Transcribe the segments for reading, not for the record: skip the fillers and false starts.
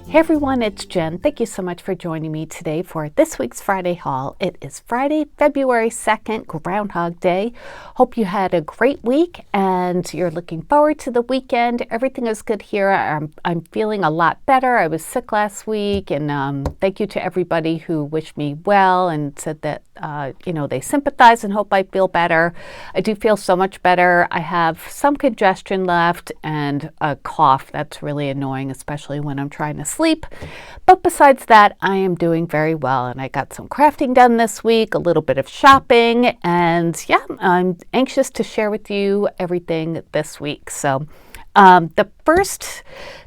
Hey everyone, it's Jen. Thank you so much for joining me today for this week's Friday haul. It is Friday, February 2nd, Groundhog Day. Hope you had a great week and you're looking forward to the weekend. Everything is good here. I'm feeling a lot better. I was sick last week, and thank you to everybody who wished me well and said that they sympathize and hope I feel better. I do feel so much better. I have some congestion left and a cough that's really annoying, especially when I'm trying to sleep. But besides that, I am doing very well, and I got some crafting done this week, a little bit of shopping, and yeah, I'm anxious to share with you everything this week. So the first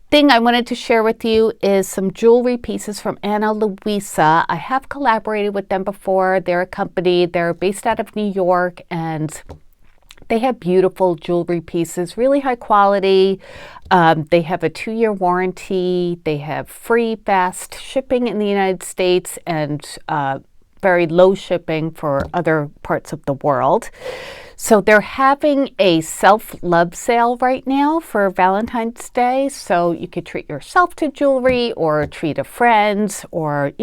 thing I wanted to share with you is some jewelry pieces from Ana Luisa. I have collaborated with them before. They're a company, they're based out of New York, and they have beautiful jewelry pieces, really high quality. They have a 2-year warranty. They have free, fast shipping in the United States and very low shipping for other parts of the world. So they're having a self-love sale right now for Valentine's Day. So you could treat yourself to jewelry or treat a friend or,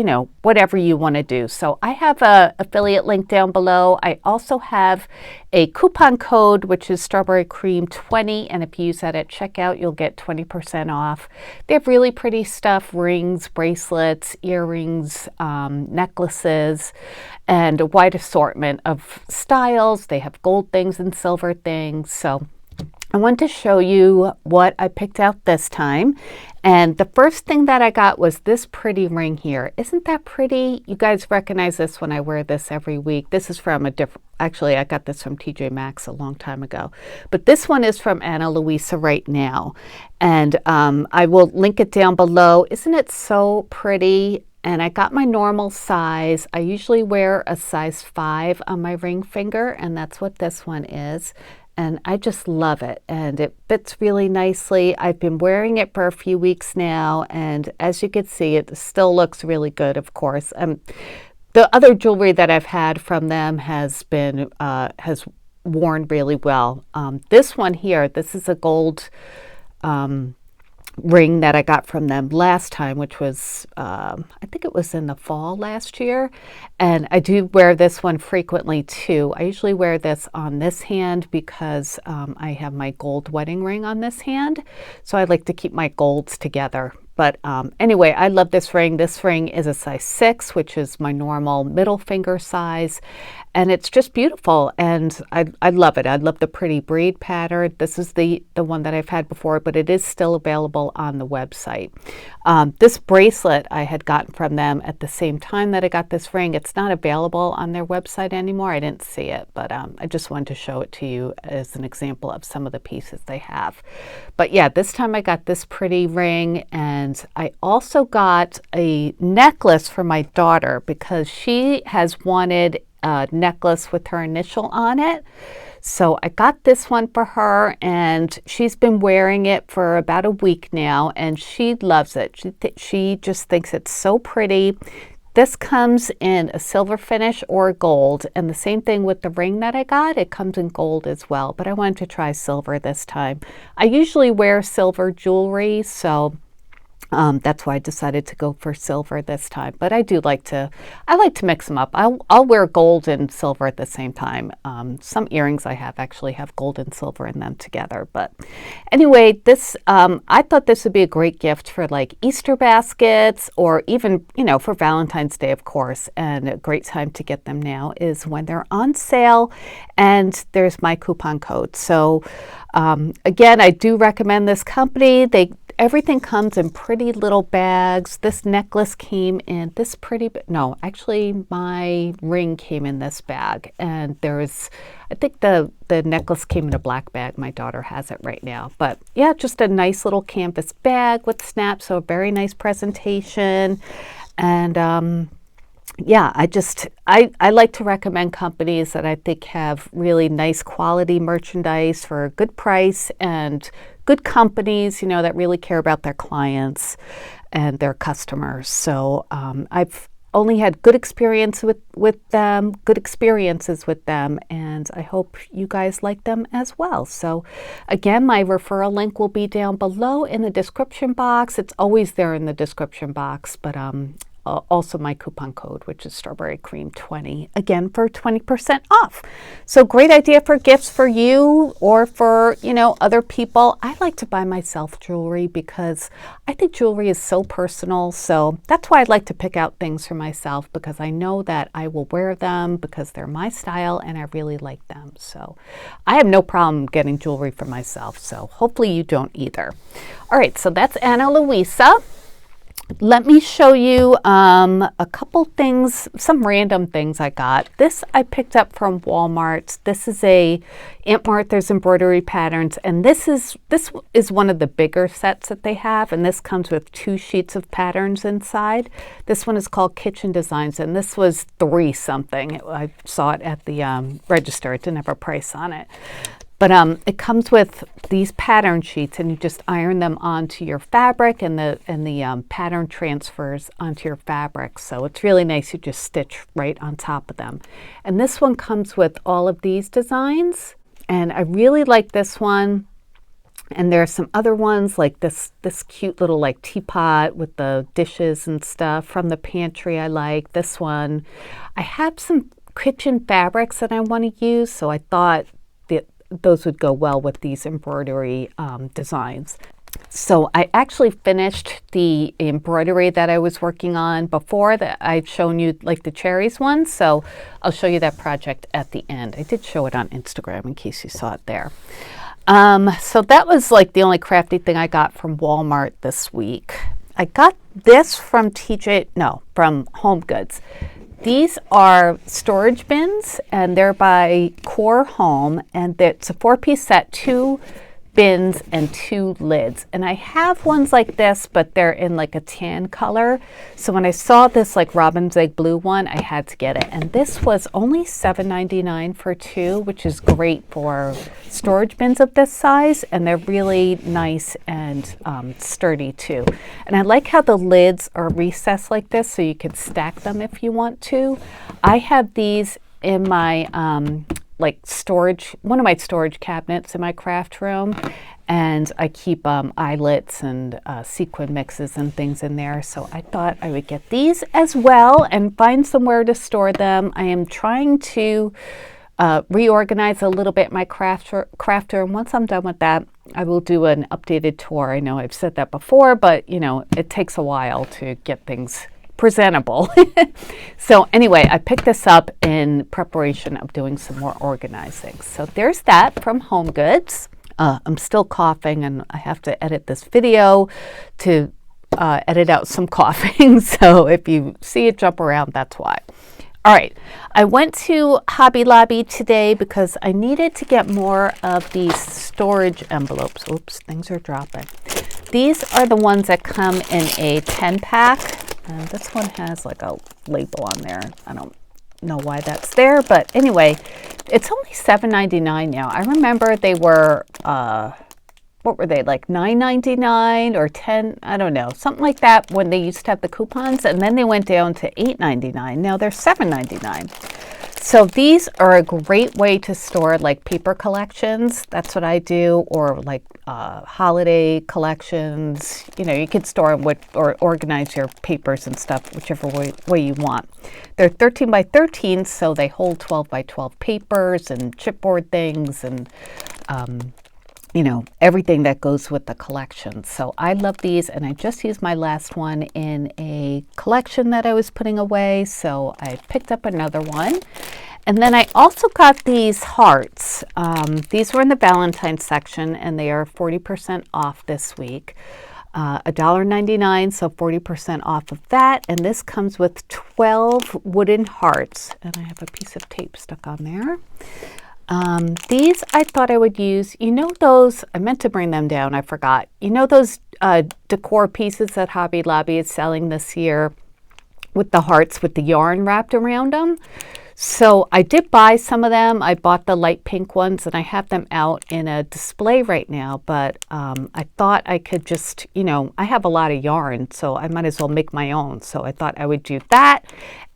whatever you want to do. So I have an affiliate link down below. I also have a coupon code, which is Strawberry Cream 20. And if you use that at checkout, you'll get 20% off. They have really pretty stuff, rings, bracelets, earrings, necklaces, and a wide assortment of styles. They have gold things and silver things. So I want to show you what I picked out this time. And the first thing that I got was this pretty ring here. Isn't that pretty? You guys recognize this when I wear this every week. This is from actually I got this from TJ Maxx a long time ago. But this one is from Ana Luisa right now. And I will link it down below. Isn't it so pretty? And I got my normal size. I usually wear a size 5 on my ring finger, and that's what this one is. And I just love it, and it fits really nicely. I've been wearing it for a few weeks now, and as you can see, it still looks really good, of course. The other jewelry that I've had from them has worn really well. This one here, this is a gold ring that I got from them last time, which was I think it was in the fall last year, and I do wear this one frequently too. I usually wear this on this hand because I have my gold wedding ring on this hand, so I like to keep my golds together. But anyway, I love this ring. This ring is a size 6, which is my normal middle finger size. And it's just beautiful. And I love it. I love the pretty bead pattern. This is the one that I've had before, but it is still available on the website. This bracelet I had gotten from them at the same time that I got this ring. It's not available on their website anymore. I didn't see it, but I just wanted to show it to you as an example of some of the pieces they have. But yeah, this time I got this pretty ring, and I also got a necklace for my daughter because she has wanted a necklace with her initial on it. So I got this one for her, and she's been wearing it for about a week now, and she loves it. She just thinks it's so pretty. This comes in a silver finish or gold, and the same thing with the ring that I got. It comes in gold as well, but I wanted to try silver this time. I usually wear silver jewelry, so that's why I decided to go for silver this time. But I like to mix them up. I'll wear gold and silver at the same time. Some earrings I have actually have gold and silver in them together. But anyway, this I thought this would be a great gift for like Easter baskets, or even for Valentine's Day, of course. And a great time to get them now is when they're on sale, and there's my coupon code. So again, I do recommend this company. Everything comes in pretty little bags. This necklace came in this actually my ring came in this bag, and I think the necklace came in a black bag. My daughter has it right now. But yeah, just a nice little canvas bag with snaps, so a very nice presentation. And yeah, I like to recommend companies that I think have really nice quality merchandise for a good price, and good companies, that really care about their clients and their customers. So only had good experiences with them, and I hope you guys like them as well. So again, my referral link will be down below in the description box. It's always there in the description box, but also my coupon code, which is Strawberry Cream 20, again for 20% off. So great idea for gifts for you or for, you know, other people. I like to buy myself jewelry because I think jewelry is so personal. So that's why I like to pick out things for myself, because I know that I will wear them because they're my style and I really like them. So I have no problem getting jewelry for myself. So hopefully you don't either. All right, so that's Ana Luisa. Let me show you a couple things, some random things I got. This I picked up from Walmart. This is a Aunt Martha's embroidery patterns, and this is one of the bigger sets that they have, and this comes with 2 sheets of patterns inside. This one is called Kitchen Designs, and this was $3 something. I saw it at the register. It didn't have a price on it. But it comes with these pattern sheets, and you just iron them onto your fabric, and the pattern transfers onto your fabric. So it's really nice. You just stitch right on top of them. And this one comes with all of these designs, and I really like this one. And there are some other ones like this cute little like teapot with the dishes and stuff from the pantry. I like this one. I have some kitchen fabrics that I want to use, so I thought those would go well with these embroidery designs. So I actually finished the embroidery that I was working on before, that I've shown you, like the cherries one. So I'll show you that project at the end. I did show it on Instagram in case you saw it there. So that was like the only crafty thing I got from Walmart this week. I got this from from HomeGoods. These are storage bins, and they're by Core Home, and it's a 4-piece set, 2 bins and 2 lids. And I have ones like this, but they're in like a tan color. So when I saw this like robin's egg blue one, I had to get it. And this was only $7.99 for 2, which is great for storage bins of this size. And they're really nice and sturdy too. And I like how the lids are recessed like this, so you can stack them if you want to. I have these in my like storage, one of my storage cabinets in my craft room, and I keep eyelets and sequin mixes and things in there. So I thought I would get these as well and find somewhere to store them. I am trying to reorganize a little bit my craft room. Once I'm done with that, I will do an updated tour. I know I've said that before, but you know, it takes a while to get things presentable. So anyway, I picked this up in preparation of doing some more organizing. So there's that from HomeGoods. I'm still coughing, and I have to edit this video to edit out some coughing. So if you see it jump around, that's why. All right, I went to Hobby Lobby today because I needed to get more of these storage envelopes. Oops, things are dropping. These are the ones that come in a 10-pack. And this one has like a label on there. I don't know why that's there, but anyway, it's only $7.99 now. I remember they were, what were they, like $9.99 or $10? I don't know, something like that when they used to have the coupons, and then they went down to $8.99. Now they're $7.99. So these are a great way to store like paper collections. That's what I do, or like holiday collections. You know, you could store them with, or organize your papers and stuff whichever way you want. They're 13 by 13, so they hold 12 by 12 papers and chipboard things and you know, everything that goes with the collection. So I love these, and I just used my last one in a collection that I was putting away, so I picked up another one. And then I also got these hearts. These were in the Valentine's section, and they are 40% off this week. $1.99, so 40% off of that. And this comes with 12 wooden hearts, and I have a piece of tape stuck on there. These I thought I would use, you know those, I meant to bring them down, I forgot. You know those decor pieces that Hobby Lobby is selling this year with the hearts with the yarn wrapped around them? So I did buy some of them. I bought the light pink ones and I have them out in a display right now, but I thought I could just, I have a lot of yarn, so I might as well make my own. So I thought I would do that.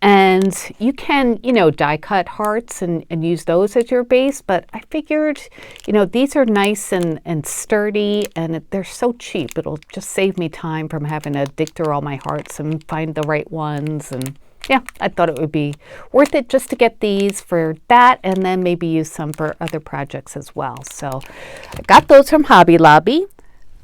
And you can, die cut hearts and use those as your base, but I figured, these are nice and sturdy and they're so cheap. It'll just save me time from having to dig through all my hearts and find the right ones. And yeah, I thought it would be worth it just to get these for that and then maybe use some for other projects as well. So I got those from Hobby Lobby.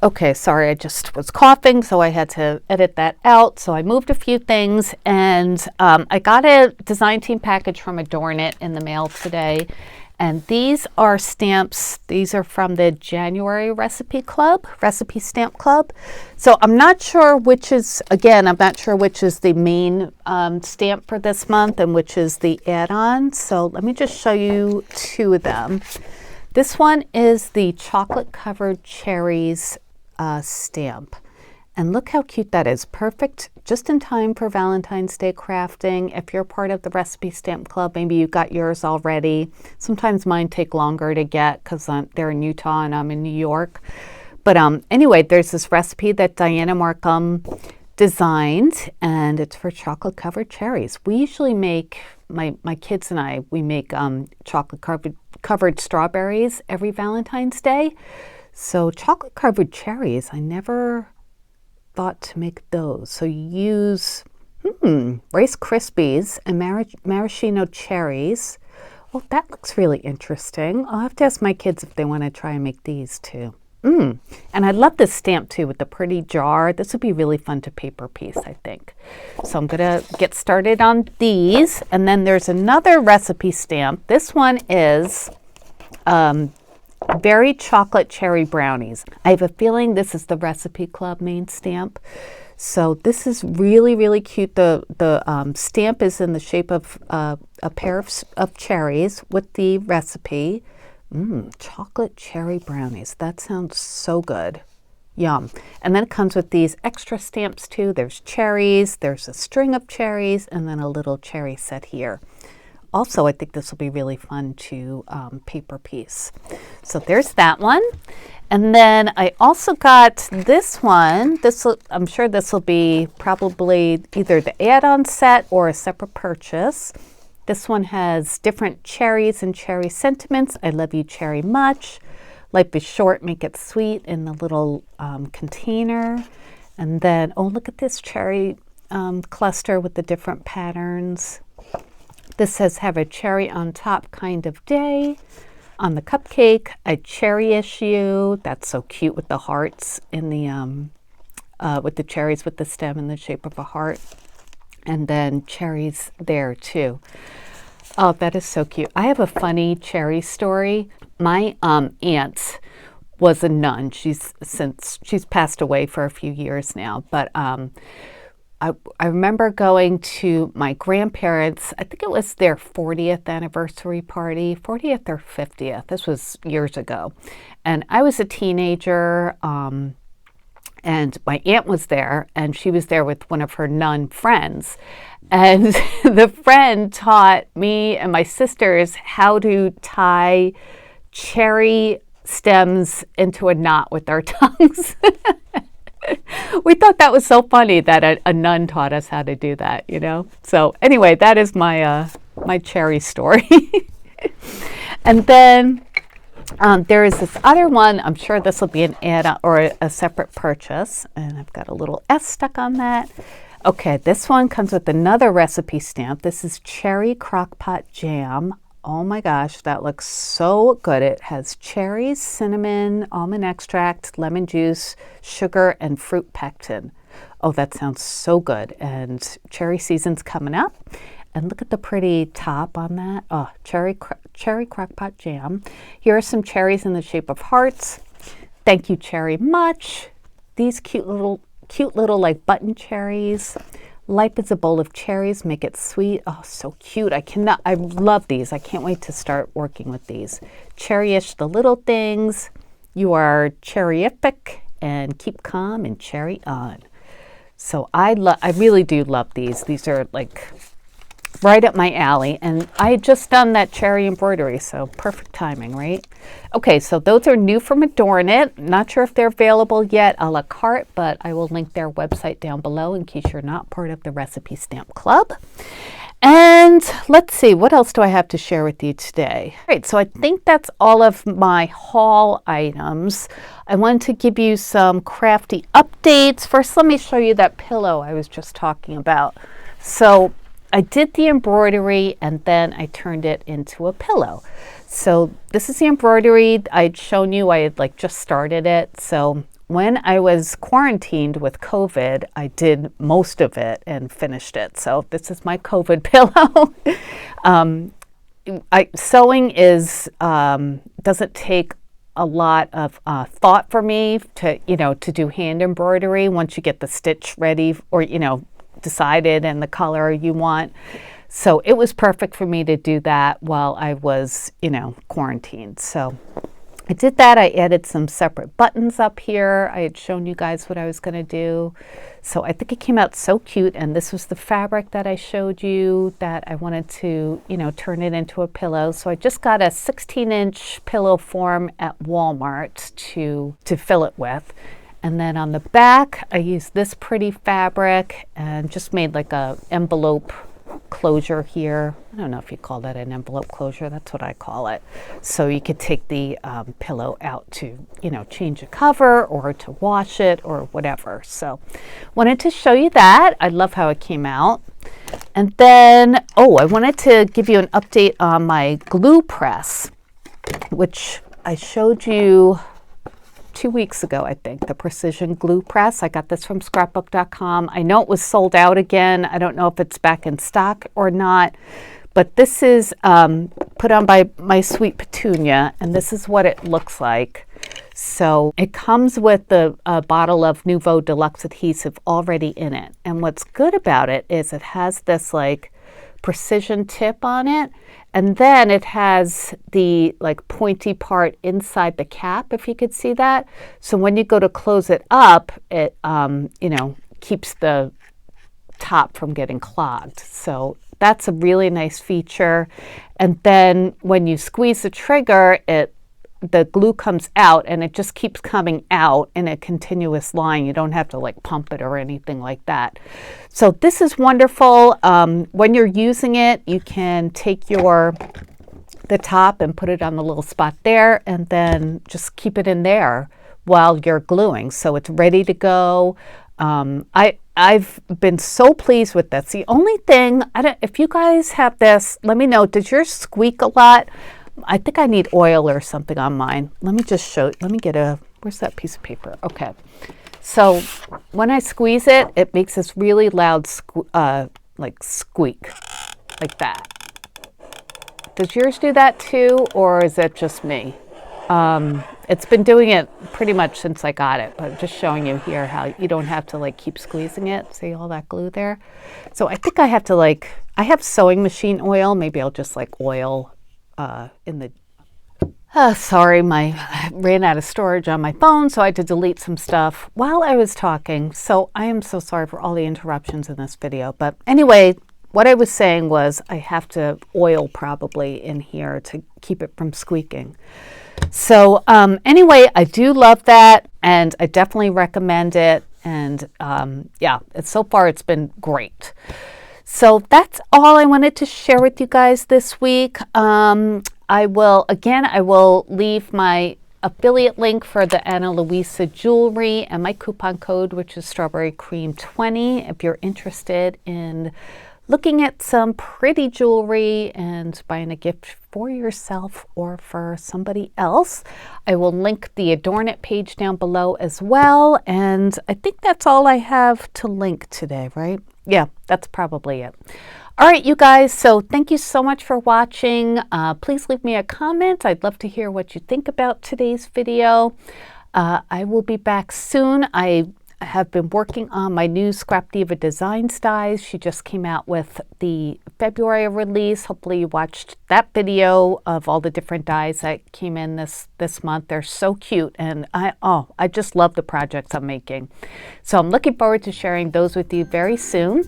Okay, sorry, I just was coughing, so I had to edit that out. So I moved a few things, and I got a design team package from AdornIt in the mail today. And these are stamps. These are from the January Recipe Stamp Club. So I'm not sure which is, again, I'm not sure which is the main stamp for this month and which is the add-on. So let me just show you two of them. This one is the chocolate covered cherries stamp. And look how cute that is. Perfect just in time for Valentine's Day crafting. If you're part of the Recipe Stamp Club, maybe you got yours already. Sometimes mine take longer to get because they're in Utah and I'm in New York. But anyway, there's this recipe that Diana Markham designed, and it's for chocolate covered cherries. We usually make, my kids and I, we make chocolate covered strawberries every Valentine's Day. So chocolate covered cherries, I never thought to make those. So you use Rice Krispies and maraschino cherries. Well, that looks really interesting. I'll have to ask my kids if they want to try and make these too. And I love this stamp too with the pretty jar. This would be really fun to paper piece, I think. So I'm going to get started on these. And then there's another recipe stamp. This one is Berry Chocolate Cherry Brownies. I have a feeling this is the Recipe Club main stamp. So this is really, really cute. The stamp is in the shape of a pair of cherries with the recipe. Chocolate cherry brownies. That sounds so good. Yum. And then it comes with these extra stamps too. There's cherries, there's a string of cherries, and then a little cherry set here. Also, I think this will be really fun to paper piece. So there's that one. And then I also got this one. I'm sure this will be probably either the add-on set or a separate purchase. This one has different cherries and cherry sentiments. I love you cherry much. Life is short, make it sweet in the little container. And then, oh, look at this cherry cluster with the different patterns. This says, have a cherry on top kind of day. On the cupcake, I cherish you. That's so cute with the hearts in the, with the cherries with the stem in the shape of a heart. And then cherries there too. Oh, that is so cute. I have a funny cherry story. My aunt was a nun. She's passed away for a few years now, but I remember going to my grandparents', I think it was their 40th anniversary party, 40th or 50th. This was years ago. And I was a teenager, and my aunt was there, and she was there with one of her nun friends. And the friend taught me and my sisters how to tie cherry stems into a knot with our tongues. We thought that was so funny that a nun taught us how to do that, So anyway, that is my my cherry story. And then there is this other one. I'm sure this will be an add-on or a separate purchase. And I've got a little S stuck on that. Okay, this one comes with another recipe stamp. This is Cherry Crockpot Jam. Oh my gosh, that looks so good. It has cherries, cinnamon, almond extract, lemon juice, sugar, and fruit pectin. Oh, that sounds so good. And cherry season's coming up. And look at the pretty top on that. Oh, cherry crockpot jam. Here are some cherries in the shape of hearts. Thank you, cherry much. These cute little like button cherries. Life is a bowl of cherries, make it sweet. Oh, so cute. I love these. I can't wait to start working with these. Cherish the little things. You are cherryific and keep calm and cherry on. So I really do love these. These are like right up my alley. And I had just done that cherry embroidery, so perfect timing, right? Okay, so those are new from AdornIt. Not sure if they're available yet a la carte, but I will link their website down below in case you're not part of the Recipe Stamp Club. And let's see, what else do I have to share with you today? All right, so I think that's all of my haul items. I wanted to give you some crafty updates. First, let me show you that pillow I was just talking about. So I did the embroidery and then I turned it into a pillow. So this is the embroidery I'd shown you. I had like just started it. So when I was quarantined with COVID, I did most of it and finished it. So this is my COVID pillow. Sewing is doesn't take a lot of thought for me to do hand embroidery once you get the stitch ready or decided and the color you want. So it was perfect for me to do that while I was quarantined. So I did that. I added some separate buttons up here. I had shown you guys what I was going to do. So I think it came out so cute. And this was the fabric that I showed you that I wanted to, turn it into a pillow. So I just got a 16-inch pillow form at Walmart to fill it with. And then on the back, I used this pretty fabric and just made like a envelope closure here. I don't know if you call that an envelope closure. That's what I call it. So you could take the pillow out to, change the cover or to wash it or whatever. So wanted to show you that. I love how it came out. And then, I wanted to give you an update on my glue press, which I showed you 2 weeks ago, I think, the precision glue press. I got this from scrapbook.com. I know it was sold out again. I don't know if it's back in stock or not, but this is put on by my sweet Petunia, and this is what it looks like. So it comes with the bottle of Nouveau Deluxe adhesive already in it. And what's good about it is it has this like precision tip on it, and then it has the like pointy part inside the cap, if you could see that. So when you go to close it up, it keeps the top from getting clogged. So that's a really nice feature. And then when you squeeze the trigger, the glue comes out and it just keeps coming out in a continuous line. You don't have to like pump it or anything like that. So this is wonderful. When you're using it, you can take the top and put it on the little spot there and then just keep it in there while you're gluing. So it's ready to go. I've been so pleased with this. The only thing, if you guys have this, let me know. Does yours squeak a lot? I think I need oil or something on mine. Let me just show, where's that piece of paper? Okay. So when I squeeze it, it makes this really loud squeak, like that. Does yours do that too, or is it just me? It's been doing it pretty much since I got it, but just showing you here how you don't have to like keep squeezing it. See all that glue there? So I think I have to I have sewing machine oil. Maybe I'll just like oil in the, sorry, I ran out of storage on my phone, so I had to delete some stuff while I was talking. So I am so sorry for all the interruptions in this video. But anyway, what I was saying was I have to oil probably in here to keep it from squeaking. So anyway, I do love that, and I definitely recommend it. And so far it's been great. So that's all I wanted to share with you guys this week. I will leave my affiliate link for the Ana Luisa jewelry and my coupon code, which is Strawberry Cream 20, if you're interested in looking at some pretty jewelry and buying a gift for yourself or for somebody else. I will link the AdornIt page down below as well. And I think that's all I have to link today, right? Yeah, that's probably it. All right, you guys, so thank you so much for watching. Please leave me a comment. I'd love to hear what you think about today's video. I will be back soon. I have been working on my new Scrap Diva Designs dies. She just came out with the February release. Hopefully you watched that video of all the different dies that came in this month. They're so cute, and I just love the projects I'm making. So I'm looking forward to sharing those with you very soon.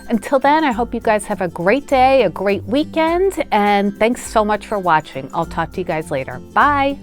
Until then, I hope you guys have a great day, a great weekend, and thanks so much for watching. I'll talk to you guys later. Bye.